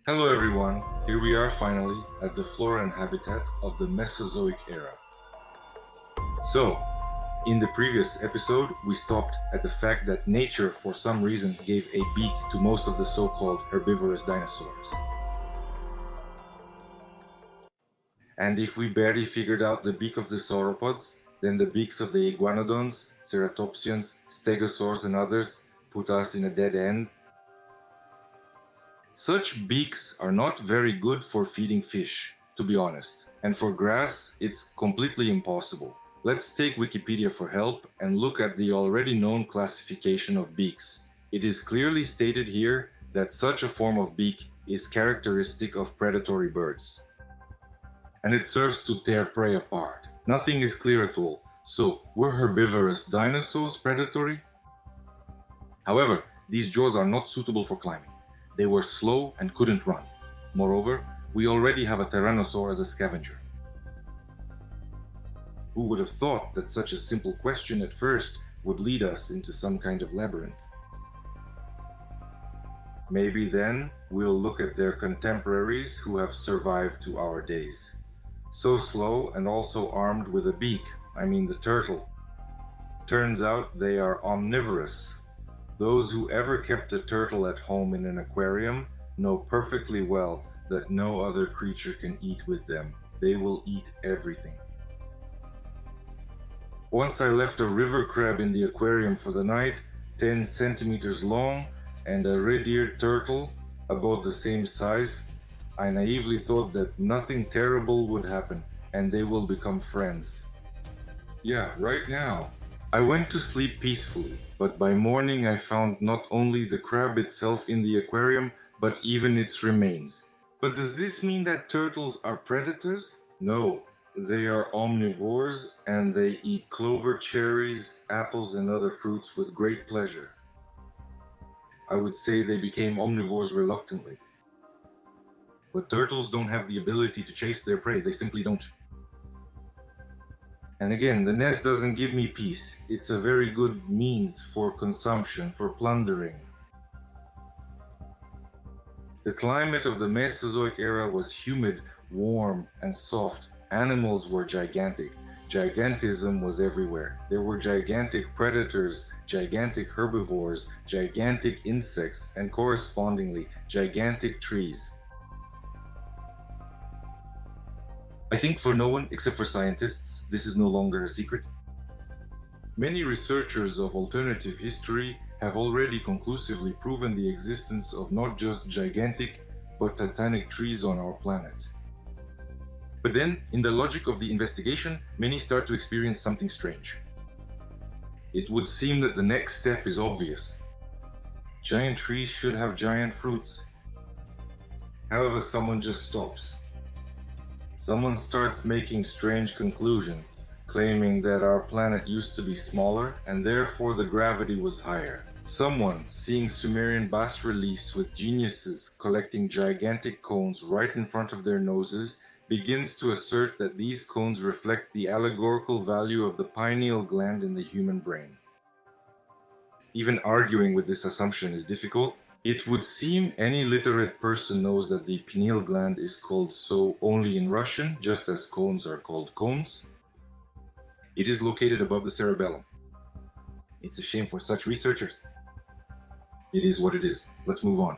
Hello everyone, here we are finally at the flora and habitat of the Mesozoic era. So, in the previous episode, we stopped at the fact that nature for some reason gave a beak to most of the so-called herbivorous dinosaurs. And if we barely figured out the beak of the sauropods, then the beaks of the iguanodons, ceratopsians, stegosaurs and others put us in a dead end. Such beaks are not very good for feeding fish, to be honest, and for grass it's completely impossible. Let's take Wikipedia for help and look at the already known classification of beaks. It is clearly stated here that such a form of beak is characteristic of predatory birds. And it serves to tear prey apart. Nothing is clear at all. So, were herbivorous dinosaurs predatory? However, these jaws are not suitable for climbing. They were slow and couldn't run. Moreover, we already have a tyrannosaur as a scavenger. Who would have thought that such a simple question at first would lead us into some kind of labyrinth? Maybe then we'll look at their contemporaries who have survived to our days. So slow and also armed with a beak, I mean the turtle. Turns out they are omnivorous. Those who ever kept a turtle at home in an aquarium know perfectly well that no other creature can eat with them. They will eat everything. Once I left a river crab in the aquarium for the night, 10 centimeters long, and a red-eared turtle about the same size. I naively thought that nothing terrible would happen and they will become friends. Yeah, right now. I went to sleep peacefully, but by morning I found not only the crab itself in the aquarium, but even its remains. But does this mean that turtles are predators? No, they are omnivores and they eat clover, cherries, apples and other fruits with great pleasure. I would say they became omnivores reluctantly. But turtles don't have the ability to chase their prey, they simply don't. And again, the nest doesn't give me peace. It's a very good means for consumption, for plundering. The climate of the Mesozoic era was humid, warm, and soft. Animals were gigantic. Gigantism was everywhere. There were gigantic predators, gigantic herbivores, gigantic insects, and correspondingly, gigantic trees. I think for no one except for scientists, this is no longer a secret. Many researchers of alternative history have already conclusively proven the existence of not just gigantic, but titanic trees on our planet. But then, in the logic of the investigation, many start to experience something strange. It would seem that the next step is obvious. Giant trees should have giant fruits. However, someone just stops. Someone starts making strange conclusions, claiming that our planet used to be smaller and therefore the gravity was higher. Someone, seeing Sumerian bas-reliefs with geniuses collecting gigantic cones right in front of their noses, begins to assert that these cones reflect the allegorical value of the pineal gland in the human brain. Even arguing with this assumption is difficult. It would seem any literate person knows that the pineal gland is called so only in Russian, just as cones are called cones. It is located above the cerebellum. It's a shame for such researchers. It is what it is. Let's move on.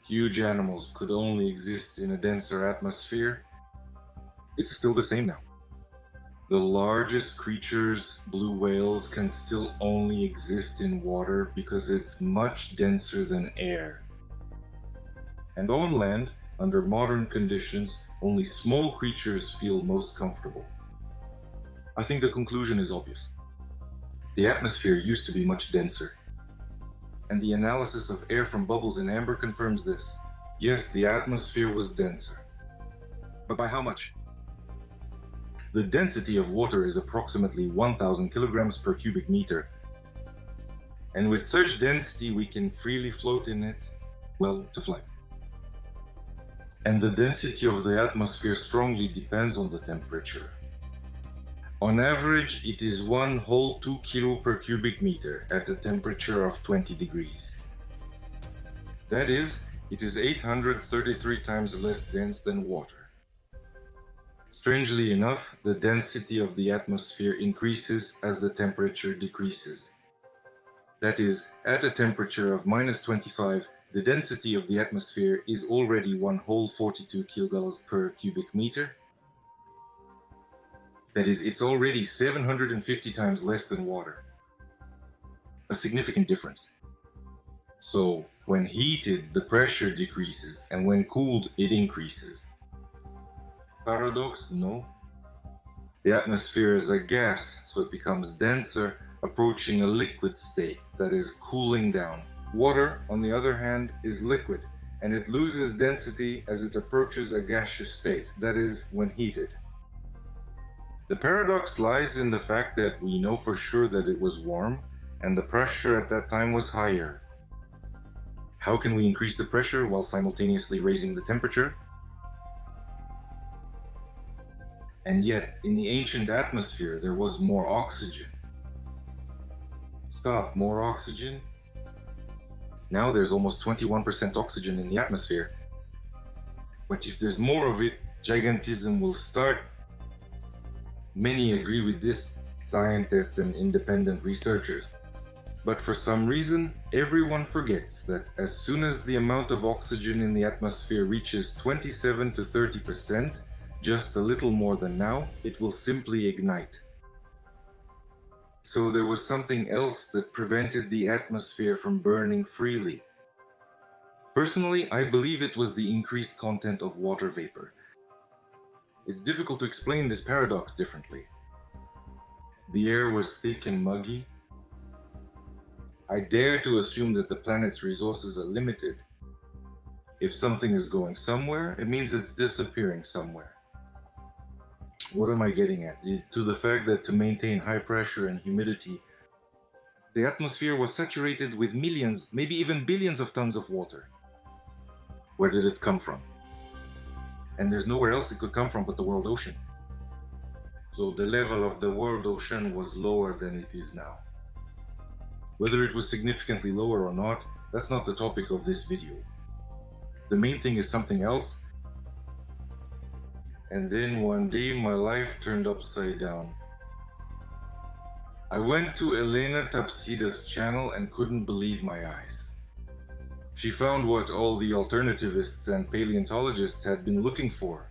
Huge animals could only exist in a denser atmosphere. It's still the same now. The largest creatures, blue whales, can still only exist in water because it's much denser than air. And on land, under modern conditions, only small creatures feel most comfortable. I think the conclusion is obvious. The atmosphere used to be much denser. And the analysis of air from bubbles in amber confirms this. Yes, the atmosphere was denser. But by how much? The density of water is approximately 1,000 kilograms per cubic meter. And with such density we can freely float in it, well, to fly. And the density of the atmosphere strongly depends on the temperature. On average, it is 1 whole 2 kilo per cubic meter at a temperature of 20 degrees. That is, It is 833 times less dense than water. Strangely enough, the density of the atmosphere increases as the temperature decreases. That is, at a temperature of -25, the density of the atmosphere is already 1 whole 42 kilojoules per cubic meter. That is, it's already 750 times less than water. A significant difference. So, when heated, the pressure decreases, and when cooled, it increases. Paradox? No. The atmosphere is a gas, so it becomes denser, approaching a liquid state, that is, cooling down. Water, on the other hand, is liquid, and it loses density as it approaches a gaseous state, that is, when heated. The paradox lies in the fact that we know for sure that it was warm, and the pressure at that time was higher. How can we increase the pressure while simultaneously raising the temperature? And yet, in the ancient atmosphere, there was more oxygen. Stop, more oxygen? Now there's almost 21% oxygen in the atmosphere. But if there's more of it, gigantism will start. Many agree with this, scientists and independent researchers. But for some reason, everyone forgets that as soon as the amount of oxygen in the atmosphere reaches 27 to 30%, just a little more than now, it will simply ignite. So there was something else that prevented the atmosphere from burning freely. Personally, I believe it was the increased content of water vapor. It's difficult to explain this paradox differently. The air was thick and muggy. I dare to assume that the planet's resources are limited. If something is going somewhere, it means it's disappearing somewhere. What am I getting at? To the fact that to maintain high pressure and humidity, the atmosphere was saturated with millions, maybe even billions of tons of water. Where did it come from? And there's nowhere else it could come from but the world ocean. So the level of the world ocean was lower than it is now. Whether it was significantly lower or not, that's not the topic of this video. The main thing is something else. And then one day my life turned upside down. I went to Elena Tapsida's channel and couldn't believe my eyes. She found what all the alternativists and paleontologists had been looking for.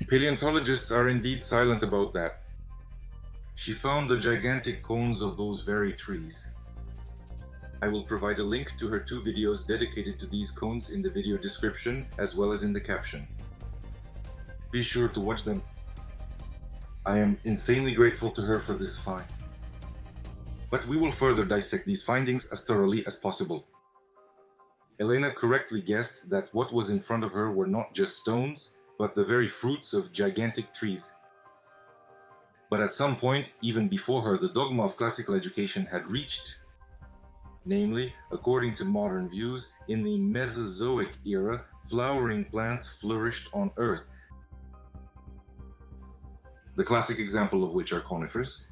Paleontologists are indeed silent about that. She found the gigantic cones of those very trees. I will provide a link to her 2 videos dedicated to these cones in the video description as well as in the caption. Be sure to watch them. I am insanely grateful to her for this find. But we will further dissect these findings as thoroughly as possible. Elena correctly guessed that what was in front of her were not just stones, but the very fruits of gigantic trees. But at some point, even before her, the dogma of classical education had reached. Namely, according to modern views, in the Mesozoic era, flowering plants flourished on Earth. The classic example of which are conifers.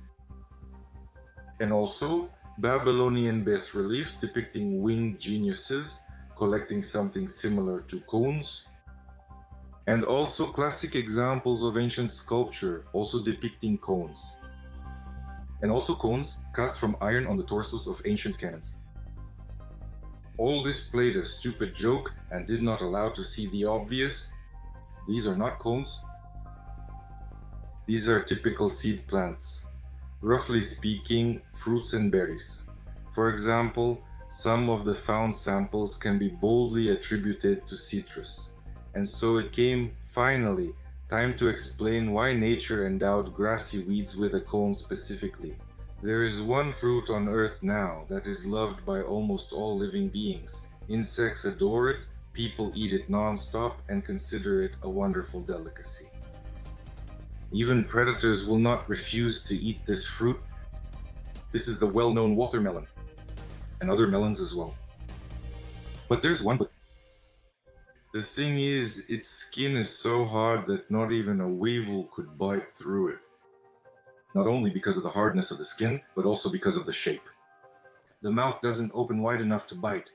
And also, Babylonian bas-reliefs depicting winged geniuses collecting something similar to cones. And also classic examples of ancient sculpture, also depicting cones. And also cones cast from iron on the torsos of ancient cannons. All this played a stupid joke and did not allow to see the obvious. These are not cones. These are typical seed plants. Roughly speaking, fruits and berries. For example, some of the found samples can be boldly attributed to citrus. And so it came, finally, time to explain why nature endowed grassy weeds with a cone specifically. There is one fruit on Earth now that is loved by almost all living beings. Insects adore it, people eat it non-stop and consider it a wonderful delicacy. Even predators will not refuse to eat this fruit. This is the well-known watermelon, and other melons as well. But there's one but. The thing is, its skin is so hard that not even a weevil could bite through it. Not only because of the hardness of the skin, but also because of the shape. The mouth doesn't open wide enough to bite.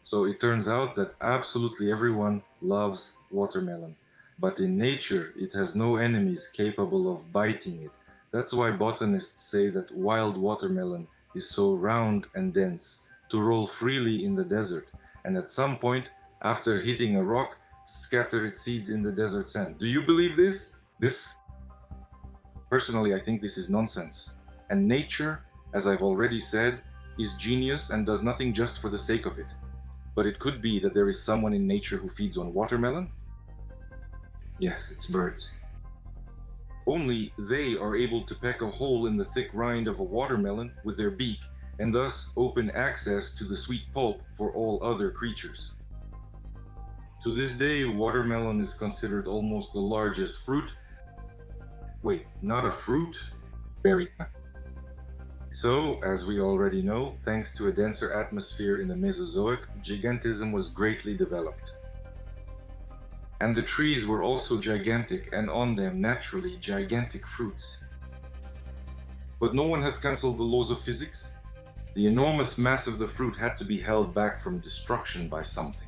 So it turns out that absolutely everyone loves watermelon. But in nature, it has no enemies capable of biting it. That's why botanists say that wild watermelon is so round and dense, to roll freely in the desert, and at some point, after hitting a rock, scatter its seeds in the desert sand. Do you believe this? Personally, I think this is nonsense. And nature, as I've already said, is genius and does nothing just for the sake of it. But it could be that there is someone in nature who feeds on watermelon? Yes, it's birds. Only they are able to peck a hole in the thick rind of a watermelon with their beak and thus open access to the sweet pulp for all other creatures. To this day, watermelon is considered almost the largest fruit. Wait, not a fruit? Berry. So, as we already know, thanks to a denser atmosphere in the Mesozoic, gigantism was greatly developed. And the trees were also gigantic, and on them, naturally, gigantic fruits. But no one has cancelled the laws of physics. The enormous mass of the fruit had to be held back from destruction by something.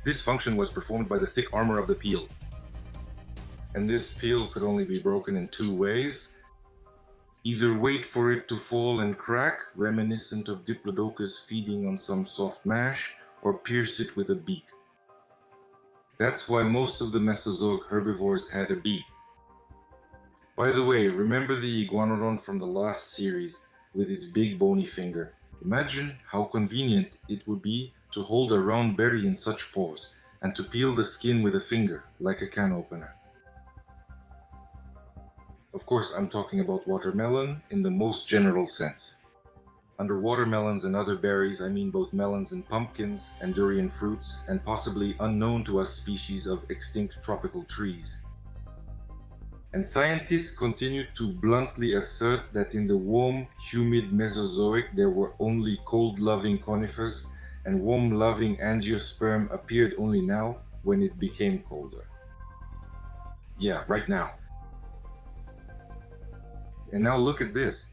This function was performed by the thick armor of the peel. And this peel could only be broken in two ways. Either wait for it to fall and crack, reminiscent of Diplodocus feeding on some soft mash, or pierce it with a beak. That's why most of the Mesozoic herbivores had a beak. By the way, remember the iguanodon from the last series with its big bony finger? Imagine how convenient it would be to hold a round berry in such paws and to peel the skin with a finger, like a can opener. Of course, I'm talking about watermelon in the most general sense. Under watermelons and other berries, I mean both melons and pumpkins and durian fruits and possibly unknown to us species of extinct tropical trees. And scientists continue to bluntly assert that in the warm, humid Mesozoic there were only cold-loving conifers and warm-loving angiosperm appeared only now when it became colder. Yeah, right now. And now look at this.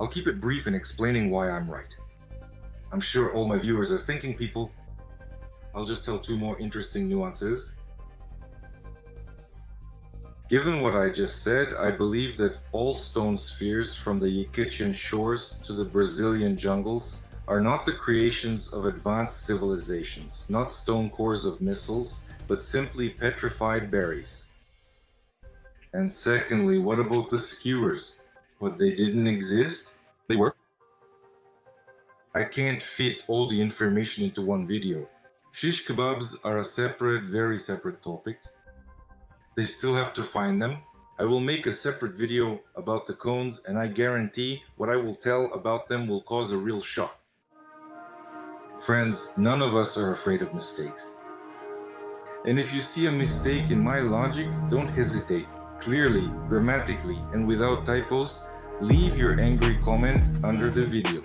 I'll keep it brief in explaining why I'm right. I'm sure all my viewers are thinking people. I'll just tell two more interesting nuances. Given what I just said, I believe that all stone spheres from the Yakutian shores to the Brazilian jungles are not the creations of advanced civilizations, not stone cores of missiles, but simply petrified berries. And secondly, what about the skewers? What, they didn't exist? They were. I can't fit all the information into one video. Shish kebabs are a separate, very separate topic. They still have to find them. I will make a separate video about the cones, and I guarantee what I will tell about them will cause a real shock. Friends, none of us are afraid of mistakes. And if you see a mistake in my logic, don't hesitate. Clearly, grammatically, and without typos, leave your angry comment under the video.